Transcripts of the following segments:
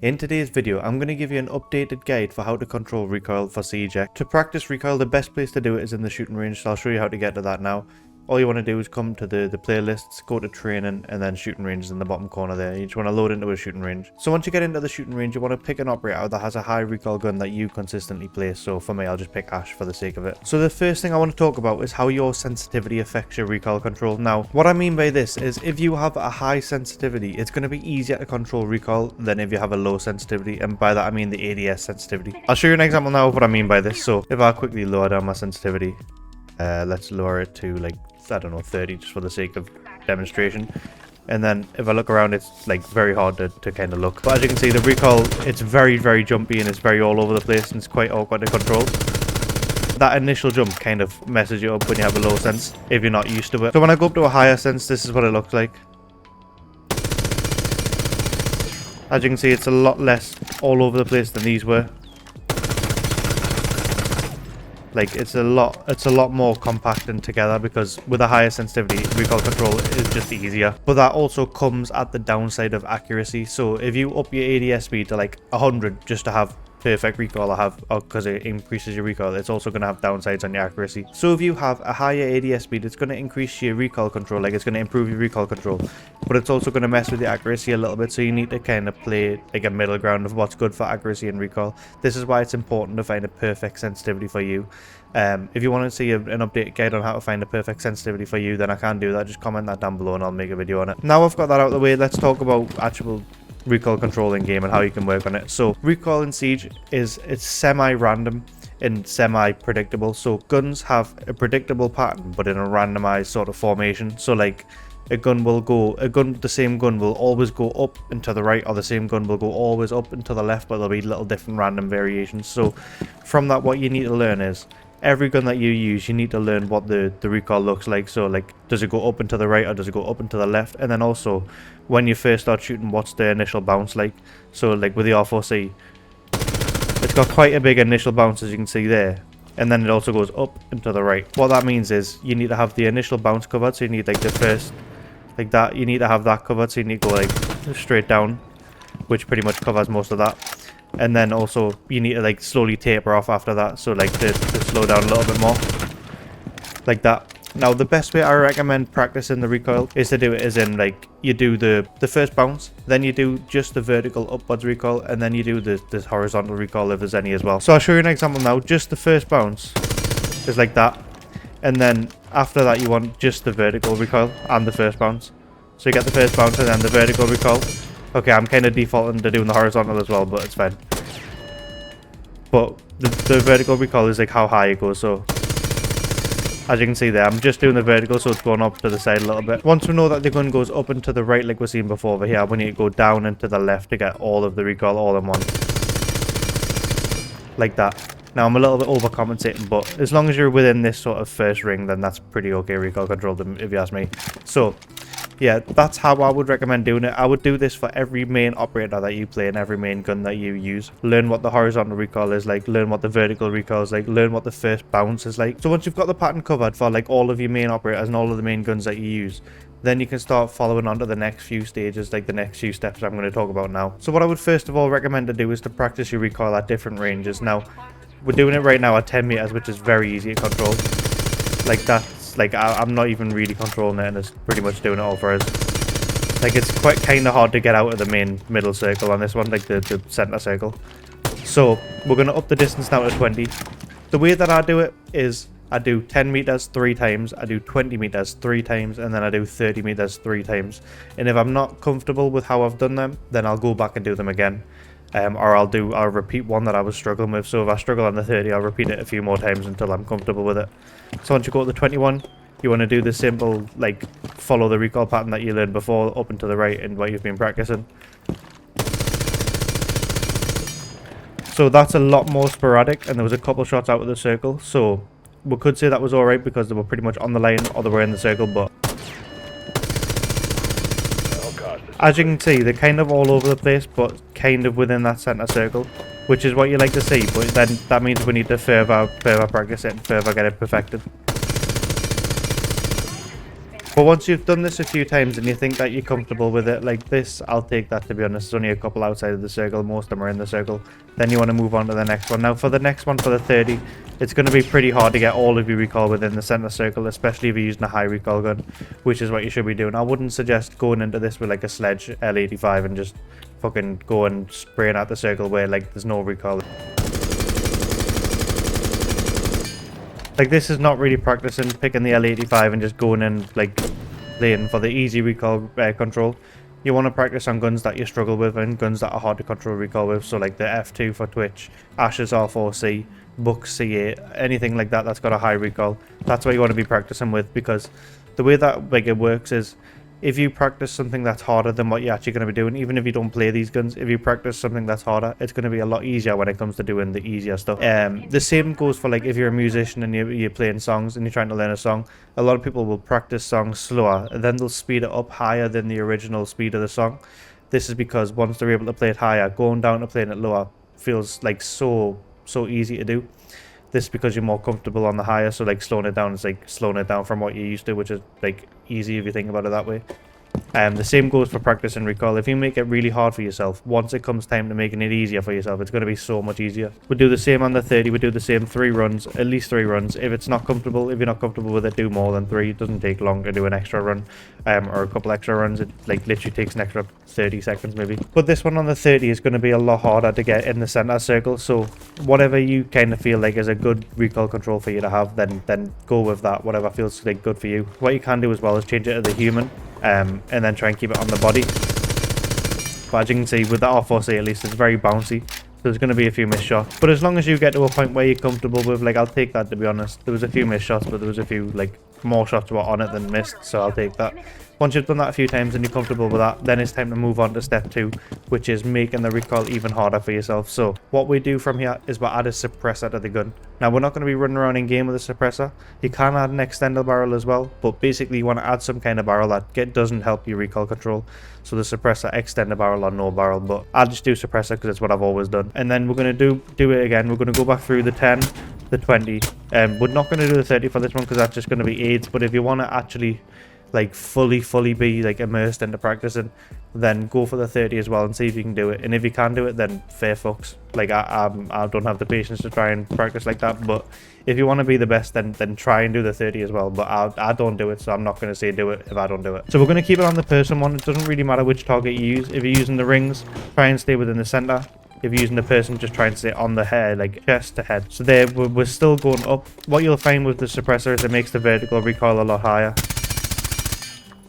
In today's video, I'm going to give you an updated guide for how to control recoil for Siege. To practice recoil, the best place to do it is in the shooting range, so I'll show you how to get to that now. All you want to do is come to the playlists, go to training, and then shooting range is in the bottom corner there. You just want to load into a shooting range. So once you get into the shooting range, you want to pick an operator that has a high recoil gun that you consistently play. So for me, I'll just pick Ash for the sake of it. So the first thing I want to talk about is how your sensitivity affects your recoil control. Now, what I mean by this is if you have a high sensitivity, it's going to be easier to control recoil than if you have a low sensitivity. And by that, I mean the ADS sensitivity. I'll show you an example now of what I mean by this. So if I quickly lower down my sensitivity, let's lower it to like, I don't know, 30 just for the sake of demonstration. And then if I look around, it's like very hard to kind of look. But as you can see, the recoil, it's very, very jumpy and it's very all over the place and it's quite awkward to control. That initial jump kind of messes you up when you have a low sense if you're not used to it. So when I go up to a higher sense, this is what it looks like. As you can see, it's a lot less all over the place than these were. Like it's a lot more compact and together because with a higher sensitivity, recoil control is just easier. But that also comes at the downside of accuracy. So if you up your ADS speed to like 100 just to have perfect recoil, because it increases your recoil, it's also going to have downsides on your accuracy. So if you have a higher ADS speed, it's going to increase your recoil control, like it's going to improve your recoil control, but it's also going to mess with your accuracy a little bit. So you need to kind of play like a middle ground of what's good for accuracy and recoil. This is why it's important to find a perfect sensitivity for you. If you want to see an updated guide on how to find a perfect sensitivity for you, then I can do that. Just comment that down below and I'll make a video on it. Now I've got that out of the way, let's talk about actual recoil control in game and how you can work on it. So recoil in Siege it's semi-random and semi-predictable. So guns have a predictable pattern but in a randomized sort of formation. So like the same gun will always go up and to the right, or the same gun will go always up and to the left, but there'll be little different random variations. So from that, what you need to learn is every gun that you use, you need to learn what the recoil looks like. So like, does it go up and to the right or does it go up and to the left? And then also when you first start shooting, what's the initial bounce like? So like with the R4C, it's got quite a big initial bounce, as you can see there, and then it also goes up and to the right. What that means is you need to have the initial bounce covered. So you need like the first, like that, you need to have that covered. So you need to go like straight down, which pretty much covers most of that. And then also you need to like slowly taper off after that, so like to slow down a little bit more, like that. Now the best way I recommend practicing the recoil is to do it as in like you do the first bounce, then you do just the vertical upwards recoil, and then you do the horizontal recoil if there's any as well. So I'll show you an example now. Just the first bounce is like that, and then after that you want just the vertical recoil and the first bounce. So you get the first bounce and then the vertical recoil. Okay, I'm kind of defaulting to doing the horizontal as well, but it's fine. But the vertical recoil is like how high it goes. So as you can see there, I'm just doing the vertical, so it's going up to the side a little bit. Once we know that the gun goes up and to the right like we've seen before over here, we need to go down and to the left to get all of the recoil all in one. Like that. Now I'm a little bit overcompensating, but as long as you're within this sort of first ring, then that's pretty okay recoil control if you ask me. So yeah, that's how I would recommend doing it. I would do this for every main operator that you play and every main gun that you use. Learn what the horizontal recoil is like, learn what the vertical recoil is like, learn what the first bounce is like. So once you've got the pattern covered for like all of your main operators and all of the main guns that you use, then you can start following on to the next few stages, like the next few steps I'm going to talk about now. So what I would first of all recommend to do is to practice your recoil at different ranges. Now, we're doing it right now at 10 meters, which is very easy to control. Like that. Like I'm not even really controlling it and it's pretty much doing it all for us. Like it's quite kind of hard to get out of the main middle circle on this one, like the center circle. So we're going to up the distance now to 20. The way that I do it is I do 10 meters 3 times, I do 20 meters 3 times, and then I do 30 meters 3 times. And if I'm not comfortable with how I've done them, then I'll go back and do them again. Or I'll repeat one that I was struggling with. So if I struggle on the 30, I'll repeat it a few more times until I'm comfortable with it. So once you go to the 21, you want to do the simple, like, follow the recoil pattern that you learned before, up and to the right, and what you've been practicing. So that's a lot more sporadic, and there was a couple shots out of the circle. So we could say that was alright because they were pretty much on the line or they were in the circle, but as you can see, they're kind of all over the place, but kind of within that center circle, which is what you like to see. But then that means we need to further practice it and further get it perfected. But once you've done this a few times and you think that you're comfortable with it, like this, I'll take that, to be honest. There's only a couple outside of the circle, most of them are in the circle. Then you want to move on to the next one. Now for the next one, for the 30, it's going to be pretty hard to get all of your recoil within the center circle, especially if you're using a high recoil gun, which is what you should be doing. I wouldn't suggest going into this with like a Sledge L85 and just fucking go and spraying out the circle where like there's no recoil. Like, this is not really practicing picking the L85 and just going in, like, playing for the easy recoil control. You want to practice on guns that you struggle with and guns that are hard to control recoil with. So, like the F2 for Twitch, Ash's R4C, Buck C8, anything like that that's got a high recoil. That's what you want to be practicing with, because the way that like it works is, if you practice something that's harder than what you're actually going to be doing, even if you don't play these guns, if you practice something that's harder, it's going to be a lot easier when it comes to doing the easier stuff. The same goes for like if you're a musician and you're playing songs and you're trying to learn a song. A lot of people will practice songs slower and then they'll speed it up higher than the original speed of the song. This is because once they're able to play it higher, going down to playing it lower feels like so easy to do. This is because you're more comfortable on the higher, so like slowing it down is like slowing it down from what you're used to, which is like easy if you think about it that way. The same goes for practice and recoil. If you make it really hard for yourself, once it comes time to making it easier for yourself, it's going to be so much easier. We do the same on the 30. We do the same 3 runs, at least 3 runs. If it's not comfortable, if you're not comfortable with it, do more than 3. It doesn't take long to do an extra run, or a couple extra runs. It like literally takes an extra 30 seconds maybe. But this one on the 30 is going to be a lot harder to get in the center circle. So whatever you kind of feel like is a good recoil control for you to have, then go with that. Whatever feels like good for you. What you can do as well is change it to the human. And then try and keep it on the body. But as you can see, with the R4C at least, it's very bouncy. So there's going to be a few missed shots. But as long as you get to a point where you're comfortable with, like, I'll take that, to be honest. There was a few missed shots, but there was a few, like, more shots were on it than missed. So I'll take that. Once you've done that a few times and you're comfortable with that, then it's time to move on to step 2, which is making the recoil even harder for yourself. So what we do from here is we'll add a suppressor to the gun. Now, we're not going to be running around in game with a suppressor. You can add an extender barrel as well, but basically you want to add some kind of barrel that doesn't help your recoil control. So the suppressor, extender barrel or no barrel, but I'll just do suppressor because it's what I've always done. And then we're going to do it again. We're going to go back through the 10, the 20. We're not going to do the 30 for this one because that's just going to be aids. But if you want to actually like fully be like immersed into practicing, then go for the 30 as well and see if you can do it. And if you can do it, then fair fucks. Like I don't have the patience to try and practice like that, but if you want to be the best, then try and do the 30 as well. But I don't do it, so I'm not going to say do it if I don't do it. So we're going to keep it on the person one. It doesn't really matter which target you use. If you're using the rings, try and stay within the center. If you're using the person, just try and stay on the head, like chest to head. So there, we're still going up. What you'll find with the suppressor is it makes the vertical recoil a lot higher.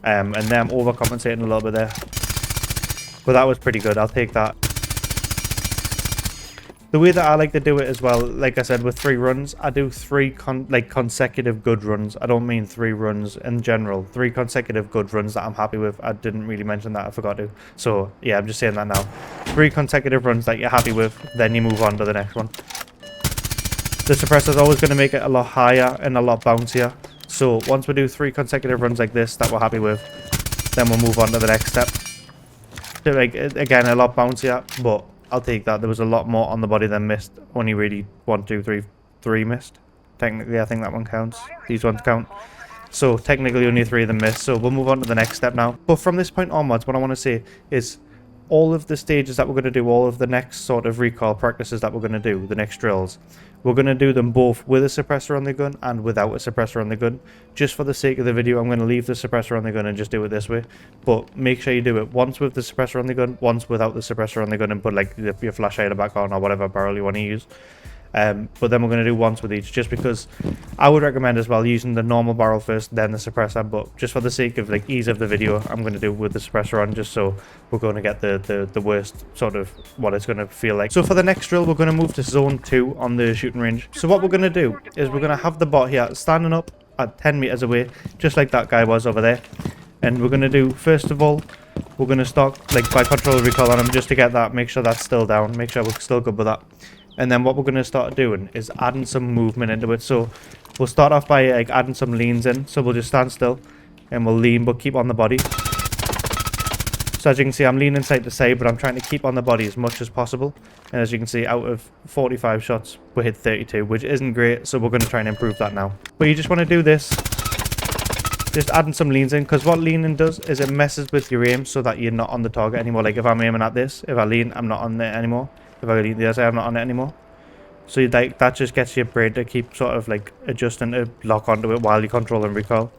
And then I'm overcompensating a little bit there. But that was pretty good. I'll take that. The way that I like to do it as well, like I said, with 3 runs, I do 3 consecutive good runs. I don't mean 3 runs in general. 3 consecutive good runs that I'm happy with. I didn't really mention that. I forgot to. So, yeah, I'm just saying that now. 3 consecutive runs that you're happy with, then you move on to the next one. The suppressor is always going to make it a lot higher and a lot bouncier. So once we do 3 consecutive runs like this that we're happy with, then we'll move on to the next step. So like, again, a lot bouncier, but I'll take that. There was a lot more on the body than missed. Only really 1, 2, 3, 3 missed. Technically, I think that one counts. These ones count. So technically only 3 of them missed. So we'll move on to the next step now. But from this point onwards, what I want to say is all of the stages that we're going to do, all of the next sort of recoil practices that we're going to do, the next drills, we're going to do them both with a suppressor on the gun and without a suppressor on the gun. Just for the sake of the video, I'm going to leave the suppressor on the gun and just do it this way. But make sure you do it once with the suppressor on the gun, once without the suppressor on the gun, and put like your flash hider back on or whatever barrel you want to use. But then we're going to do once with each, just because I would recommend as well using the normal barrel first, then the suppressor. But just for the sake of like ease of the video, I'm going to do with the suppressor on, just so we're going to get the worst sort of what it's going to feel like. So for the next drill, we're going to move to zone 2 on the shooting range. So what we're going to do is we're going to have the bot here standing up at 10 meters away, just like that guy was over there. And we're going to do, first of all, we're going to start like by control recoil on him, just to get that, make sure that's still down, make sure we're still good with that. And then what we're going to start doing is adding some movement into it. So we'll start off by like adding some leans in. So we'll just stand still and we'll lean but keep on the body. So as you can see, I'm leaning side to side, but I'm trying to keep on the body as much as possible. And as you can see, out of 45 shots, we hit 32, which isn't great. So we're going to try and improve that now. But you just want to do this just adding some leans in, because what leaning does is it messes with your aim so that you're not on the target anymore. Like if I'm aiming at this, if I lean, I'm not on it anymore. If I lean the other side, I'm not on it anymore. So like that just gets your brain to keep sort of like adjusting to lock onto it while you're controlling recoil.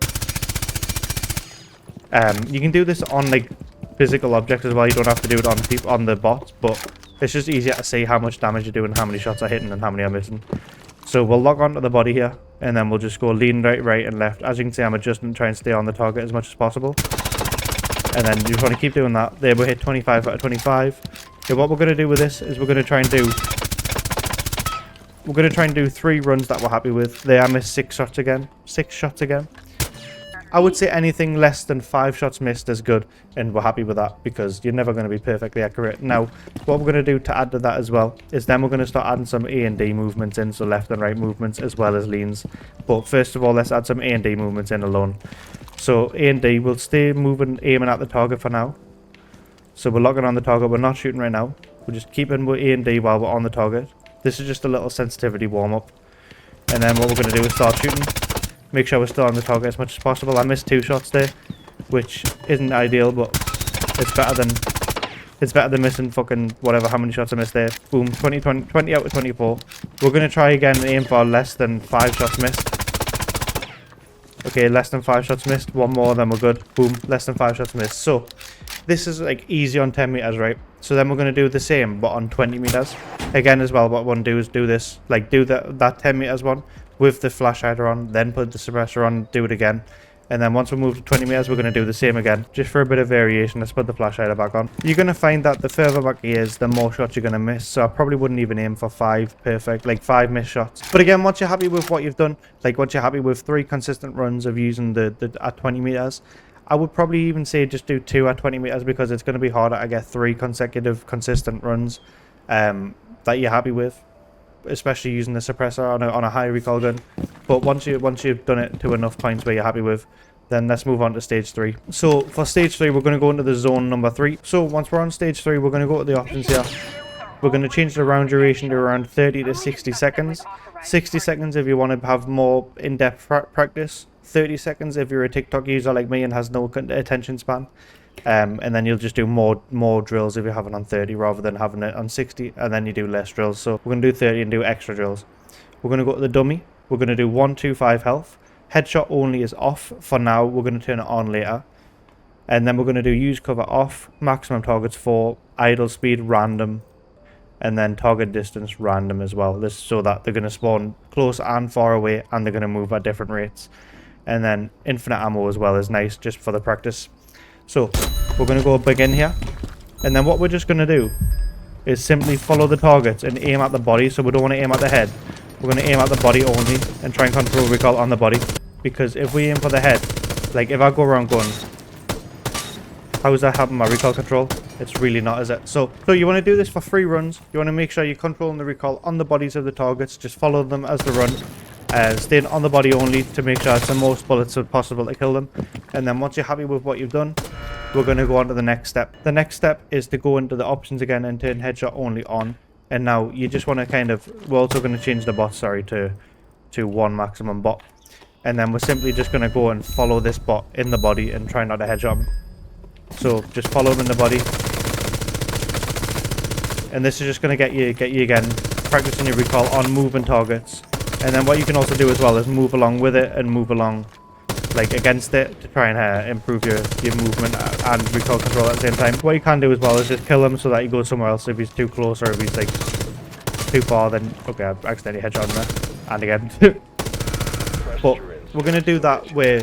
You can do this on like physical objects as well. You don't have to do it on the bots, but it's just easier to see how much damage you're doing, how many shots are hitting, and how many are missing. So we'll lock onto the body here, and then we'll just go lean right, and left. As you can see, I'm adjusting, trying to stay on the target as much as possible. And then you just want to keep doing that. There, we hit 25 out of 25. Okay, what we're going to do with this is we're going to try and do 3 runs that we're happy with. There, I missed 6 shots again. 6 shots again. I would say anything less than 5 shots missed is good, and we're happy with that because you're never going to be perfectly accurate. Now, what we're going to do to add to that as well is then we're going to start adding some A and D movements in, so left and right movements as well as leans. But first of all, let's add some A and D movements in alone. So A and D, we'll stay moving, aiming at the target for now. So we're locking on the target, we're not shooting right now. We're just keeping with A and D while we're on the target. This is just a little sensitivity warm-up. And then what we're going to do is start shooting. Make sure we're still on the target as much as possible. I missed 2 shots there, which isn't ideal, but it's better than missing fucking whatever, how many shots I missed there. Boom, 20 out of 24. We're going to try again and aim for less than 5 shots missed. Okay, less than 5 shots missed. One more, then we're good. Boom, less than 5 shots missed. So, this is like easy on 10 meters, right? So then we're going to do the same, but on 20 meters. Again as well, what we want to do is do this, like do that 10 meters one with the flash hider on, then put the suppressor on, do it again. And then once we move to 20 meters, we're going to do the same again. Just for a bit of variation, let's put the flash hider back on. You're going to find that the further back he is, the more shots you're going to miss. So I probably wouldn't even aim for 5 perfect, like 5 missed shots. But again, once you're happy with what you've done, like once you're happy with 3 consistent runs of using the at 20 meters, I would probably even say just do 2 at 20 meters because it's going to be harder to get 3 consecutive consistent runs that you're happy with, especially using the suppressor on a high recoil gun. But once you've done it to enough points where you're happy with, then let's move on to stage 3. So for stage 3, we're going to go into the zone number 3. So once we're on stage 3, we're going to go to the options here. We're going to change the round duration to around 30 to 60 seconds. 60 seconds if you want to have more in-depth practice. 30 seconds if you're a TikTok user like me and has no attention span. And then you'll just do more drills if you have it on 30 rather than having it on 60, and then you do less drills. So we're going to do 30 and do extra drills. We're going to go to the dummy. We're going to do 125 health. Headshot only is off for now. We're going to turn it on later. And then we're going to do use cover off, maximum targets 4, idle speed random, and then target distance random as well. This so that they're going to spawn close and far away, and they're going to move at different rates. And then infinite ammo as well is nice just for the practice. So we're going to go begin here, and then what we're just going to do is simply follow the targets and aim at the body. So we don't want to aim at the head, we're going to aim at the body only and try and control recoil on the body, because if we aim for the head, like if I go around going, how is that helping my recoil control? It's really not, is it? So you want to do this for 3 runs. You want to make sure you're controlling the recoil on the bodies of the targets. Just follow them as they run. Staying on the body only to make sure it's the most bullets as possible to kill them. And then once you're happy with what you've done, we're going to go on to the next step. The next step is to go into the options again and turn headshot only on. And now you just want to kind of, we're also going to change the bot, sorry, to 1 maximum bot. And then we're simply just going to go and follow this bot in the body and try not to headshot him. So just follow him in the body. And this is just going to get you again practicing your recoil on moving targets. And then what you can also do as well is move along with it and move along like against it to try and improve your movement and recoil control at the same time. What you can do as well is just kill him so that he goes somewhere else if he's too close, or if he's like too far, then okay, I accidentally headshot him there. And again. But we're going to do that where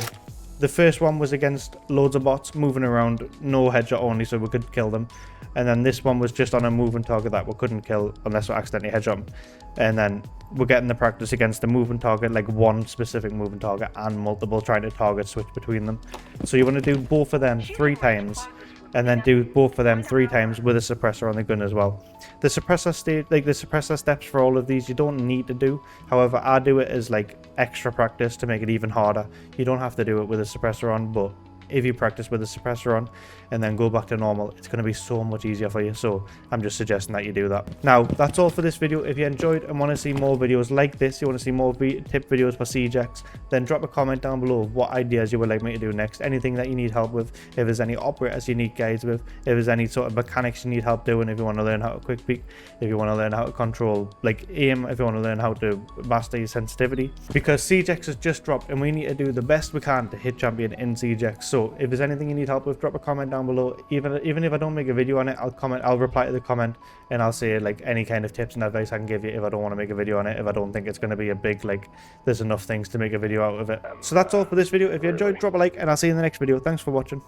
the first one was against loads of bots moving around, no headshot only, so we could kill them. And then this one was just on a moving target that we couldn't kill unless we accidentally headshot them. And then we're getting the practice against the moving target, like one specific moving target and multiple, trying to target switch between them. So you want to do both of them 3 times, and then do both of them 3 times with a suppressor on the gun as well. The suppressor state, like the suppressor steps for all of these, you don't need to do. However, I do it as like extra practice to make it even harder. You don't have to do it with a suppressor on, but if you practice with the suppressor on and then go back to normal, it's going to be so much easier for you. So I'm just suggesting that you do that. Now, that's all for this video. If you enjoyed and want to see more videos like this, you want to see more tip videos for siege X, then drop a comment down below of what ideas you would like me to do next, anything that you need help with, if there's any operators you need guides with, if there's any sort of mechanics you need help doing, if you want to learn how to quick peek, if you want to learn how to control like aim, if you want to learn how to master your sensitivity, because siege X has just dropped and we need to do the best we can to hit champion in siege X. So if there's anything you need help with, drop a comment down below. Even if I don't make a video on it, I'll reply to the comment and I'll say like any kind of tips and advice I can give you if I don't want to make a video on it, if I don't think it's going to be a big, like, there's enough things to make a video out of it. So that's all for this video. If you enjoyed, drop a like and I'll see you in the next video. Thanks for watching.